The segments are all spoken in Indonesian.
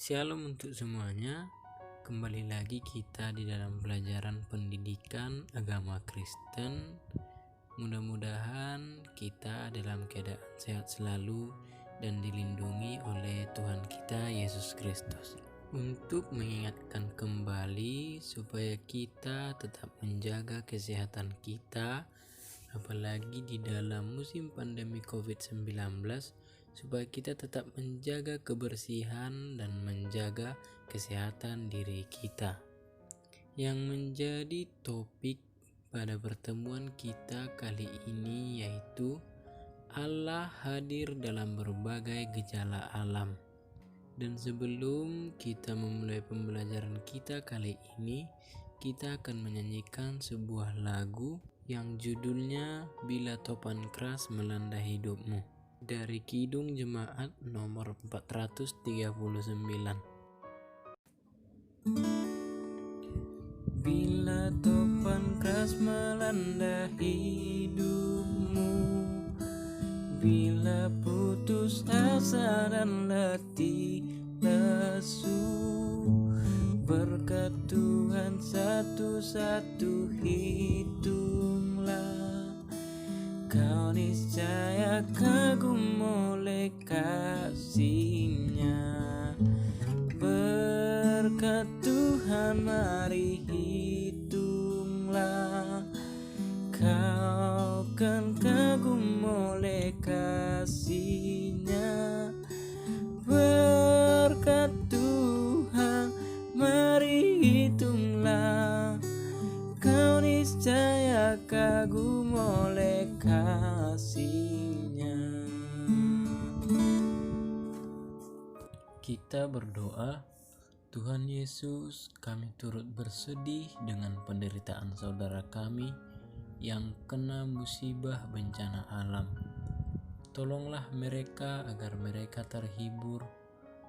Shalom untuk semuanya. Kembali lagi kita di dalam pelajaran pendidikan agama Kristen. Mudah-mudahan kita dalam keadaan sehat selalu dan dilindungi oleh Tuhan kita Yesus Kristus. Untuk mengingatkan kembali supaya kita tetap menjaga kesehatan kita, apalagi di dalam musim pandemi COVID-19, supaya kita tetap menjaga kebersihan dan menjaga kesehatan diri kita. Yang menjadi topik pada pertemuan kita kali ini yaitu Allah hadir dalam berbagai gejala alam. Dan sebelum kita memulai pembelajaran kita kali ini, kita akan menyanyikan sebuah lagu yang judulnya Bila Topan Keras Melanda Hidupmu, dari Kidung Jemaat nomor 439. Bila topan keras melanda hidupmu, bila putus asa dan letih lesu, berkat Tuhan satu-satu hitunglah, kau niscaya kagum oleh kasih-Nya. Berkat Tuhan mari hitunglah, kau kan kagum oleh kasih-Nya. Berkat Tuhan mari hitunglah, kau niscaya kagum oleh kasih-Nya. Kita berdoa. Tuhan Yesus, kami turut bersedih dengan penderitaan saudara kami yang kena musibah bencana alam. Tolonglah mereka agar mereka terhibur.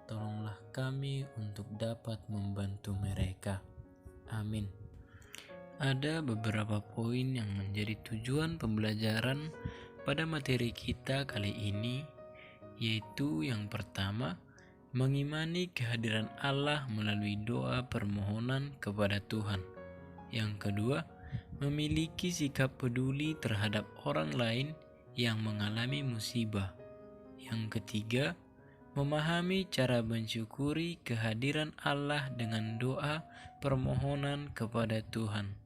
Tolonglah kami untuk dapat membantu mereka. Amin. Ada beberapa poin yang menjadi tujuan pembelajaran pada materi kita kali ini, yaitu yang pertama, mengimani kehadiran Allah melalui doa permohonan kepada Tuhan. Yang kedua, memiliki sikap peduli terhadap orang lain yang mengalami musibah. Yang ketiga, memahami cara mensyukuri kehadiran Allah dengan doa permohonan kepada Tuhan.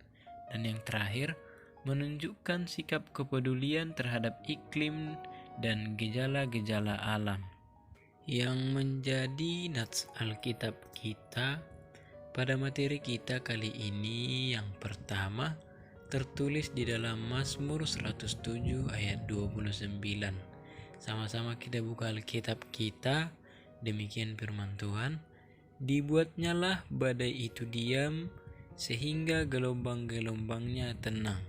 Dan yang terakhir, menunjukkan sikap kepedulian terhadap iklim dan gejala-gejala alam. Yang menjadi nats Alkitab kita pada materi kita kali ini, yang pertama tertulis di dalam Mazmur 107 ayat 29. Sama-sama kita buka Alkitab kita. Demikian firman Tuhan. Dibuatnyalah badai itu diam, sehingga gelombang-gelombangnya tenang.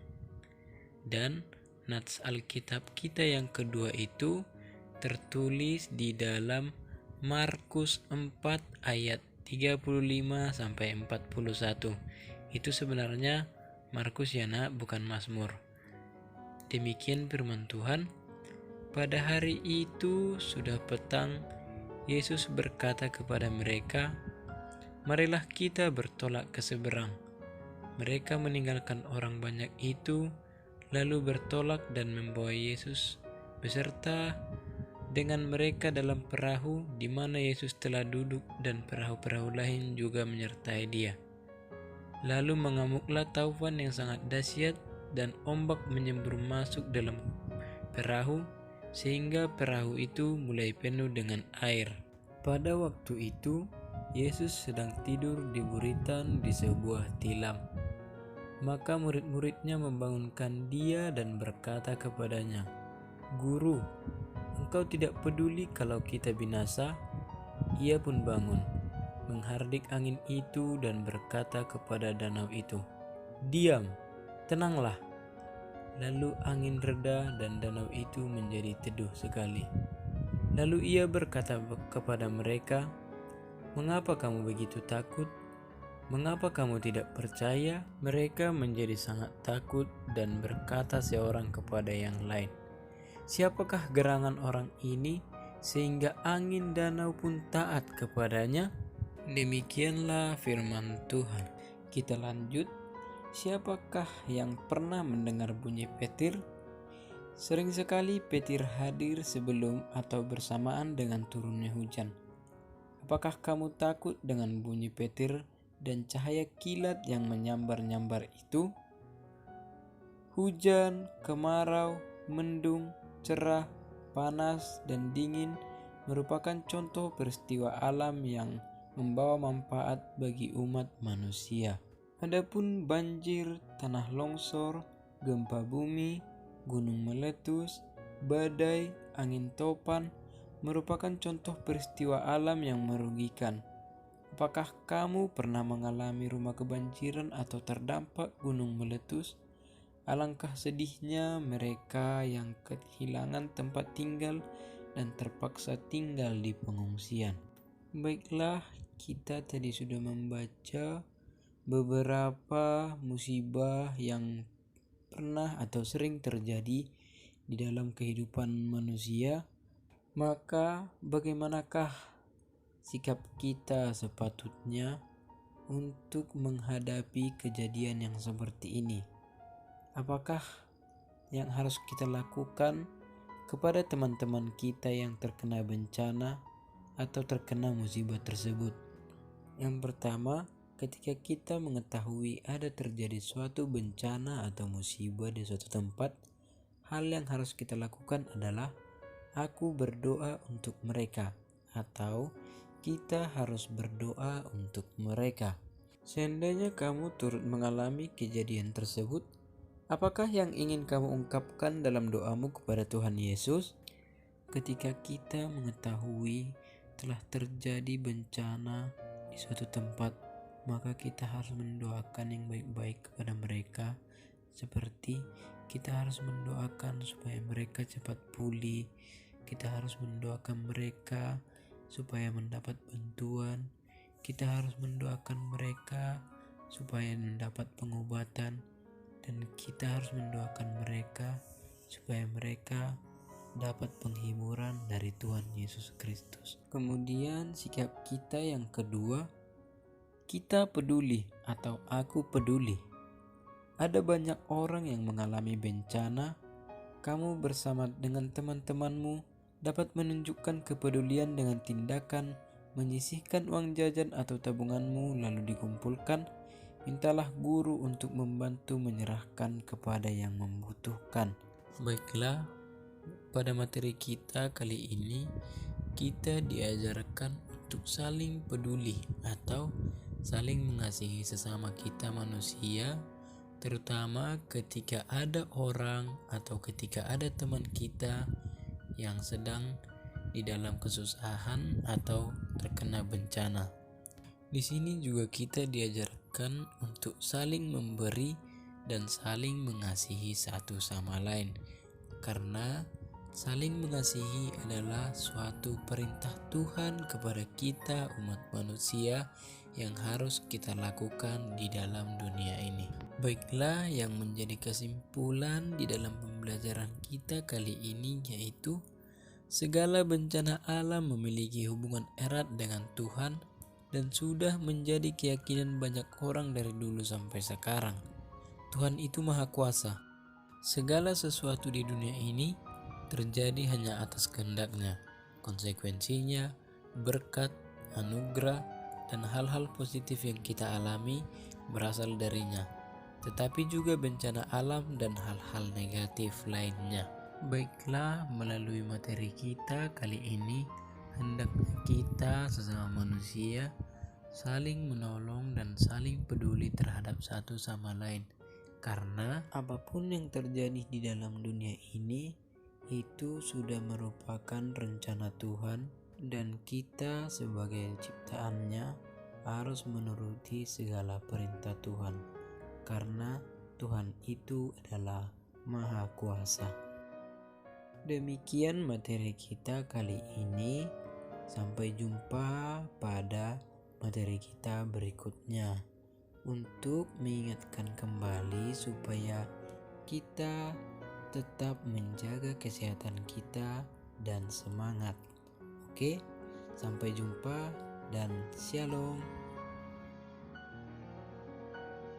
Dan nats Alkitab kita yang kedua itu tertulis di dalam Markus 4 ayat 35 sampai 41. Itu sebenarnya Markus ya nak, bukan Mazmur. Demikian firman Tuhan. Pada hari itu sudah petang, Yesus berkata kepada mereka, "Marilah kita bertolak ke seberang." Mereka meninggalkan orang banyak itu, lalu bertolak dan membawa Yesus beserta dengan mereka dalam perahu di mana Yesus telah duduk, dan perahu-perahu lain juga menyertai Dia. Lalu mengamuklah taufan yang sangat dahsyat, dan ombak menyembur masuk dalam perahu, sehingga perahu itu mulai penuh dengan air. Pada waktu itu, Yesus sedang tidur di buritan di sebuah tilam. Maka murid-muridnya membangunkan Dia dan berkata kepadanya, "Guru, Engkau tidak peduli kalau kita binasa?" Ia pun bangun, menghardik angin itu dan berkata kepada danau itu, "Diam, tenanglah." Lalu angin reda dan danau itu menjadi teduh sekali. Lalu ia berkata kepada mereka, "Mengapa kamu begitu takut? Mengapa kamu tidak percaya?" Mereka menjadi sangat takut dan berkata seorang kepada yang lain, "Siapakah gerangan orang ini sehingga angin danau pun taat kepadanya?" Demikianlah firman Tuhan. Kita lanjut. Siapakah yang pernah mendengar bunyi petir? Sering sekali petir hadir sebelum atau bersamaan dengan turunnya hujan. Apakah kamu takut dengan bunyi petir dan cahaya kilat yang menyambar-nyambar itu? Hujan, kemarau, mendung, cerah, panas, dan dingin merupakan contoh peristiwa alam yang membawa manfaat bagi umat manusia. Adapun banjir, tanah longsor, gempa bumi, gunung meletus, badai, angin topan merupakan contoh peristiwa alam yang merugikan. Apakah kamu pernah mengalami rumah kebanjiran atau terdampak gunung meletus? Alangkah sedihnya mereka yang kehilangan tempat tinggal dan terpaksa tinggal di pengungsian. Baiklah, kita tadi sudah membaca beberapa musibah yang pernah atau sering terjadi di dalam kehidupan manusia. Maka bagaimanakah sikap kita sepatutnya untuk menghadapi kejadian yang seperti ini? Apakah yang harus kita lakukan kepada teman-teman kita yang terkena bencana atau terkena musibah tersebut? Yang pertama, ketika kita mengetahui ada terjadi suatu bencana atau musibah di suatu tempat, hal yang harus kita lakukan adalah aku berdoa untuk mereka, atau kita harus berdoa untuk mereka. Seandainya kamu turut mengalami kejadian tersebut, apakah yang ingin kamu ungkapkan dalam doamu kepada Tuhan Yesus? Ketika kita mengetahui telah terjadi bencana di suatu tempat, maka kita harus mendoakan yang baik-baik kepada mereka, seperti kita harus mendoakan supaya mereka cepat pulih, kita harus mendoakan mereka supaya mendapat bantuan, kita harus mendoakan mereka supaya mendapat pengobatan, dan kita harus mendoakan mereka supaya mereka dapat penghiburan dari Tuhan Yesus Kristus. Kemudian sikap kita yang kedua, kita peduli atau aku peduli. Ada banyak orang yang mengalami bencana. Kamu bersama dengan teman-temanmu dapat menunjukkan kepedulian dengan tindakan menyisihkan uang jajan atau tabunganmu lalu dikumpulkan. Mintalah guru untuk membantu menyerahkan kepada yang membutuhkan. Baiklah, pada materi kita kali ini kita diajarkan untuk saling peduli atau saling mengasihi sesama kita manusia, terutama ketika ada orang atau ketika ada teman kita yang sedang di dalam kesusahan atau terkena bencana. Di sini juga kita diajarkan untuk saling memberi dan saling mengasihi satu sama lain, karena saling mengasihi adalah suatu perintah Tuhan kepada kita umat manusia yang harus kita lakukan di dalam dunia ini. Baiklah, yang menjadi kesimpulan di dalam pembelajaran kita kali ini yaitu segala bencana alam memiliki hubungan erat dengan Tuhan dan sudah menjadi keyakinan banyak orang dari dulu sampai sekarang. Tuhan itu Maha Kuasa. Segala sesuatu di dunia ini terjadi hanya atas kehendak-Nya. Konsekuensinya, berkat, anugerah, dan hal-hal positif yang kita alami berasal darinya. Tetapi juga bencana alam dan hal-hal negatif lainnya. Baiklah, melalui materi kita kali ini, hendaknya kita sesama manusia saling menolong dan saling peduli terhadap satu sama lain. Karena apapun yang terjadi di dalam dunia ini itu sudah merupakan rencana Tuhan, dan kita sebagai ciptaannya harus menuruti segala perintah Tuhan, karena Tuhan itu adalah Maha Kuasa. Demikian materi kita kali ini. Sampai jumpa pada materi kita berikutnya, untuk mengingatkan kembali supaya kita tetap menjaga kesehatan kita dan semangat. Oke, sampai jumpa. dan shalom.